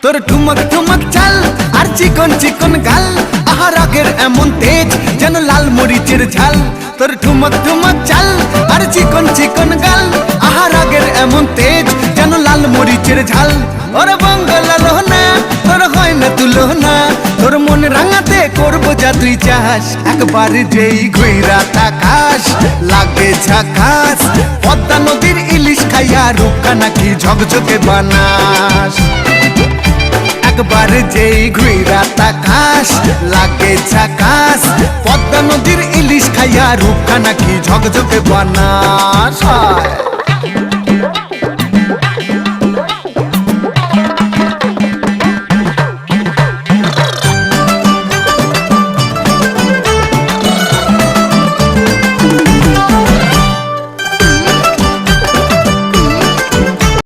তোর ঠুমক ঠুমক চাল আর চিকন চিকন গাল, আহা রাগের এমন তেজ যেন লাল মরিচের ঝাল। তোর ঠুমক ঠুমক চাল আর চিকন চিকন গাল, আহা রাগের এমন তেজ যেন লাল মরিচের ঝাল। ওরে বঙ্গলা লোহনা তোর হয় না তুলনা, তোর মন রাঙাতে করবো যা তুই চাস। একবার যেই ঘুইরা তাকাস লাগে ঝাকাস, পদ্মা নদীর ইলিশ খাইয়া রূপকা নাকি ঝকঝকে বানাস। একবার যেই ঘুইরা তাকাস লাগে ঝাকাস, পদ্মা নদীর ইলিশ খাইয়া রূপকা নাকি ঝকঝকে বানাস।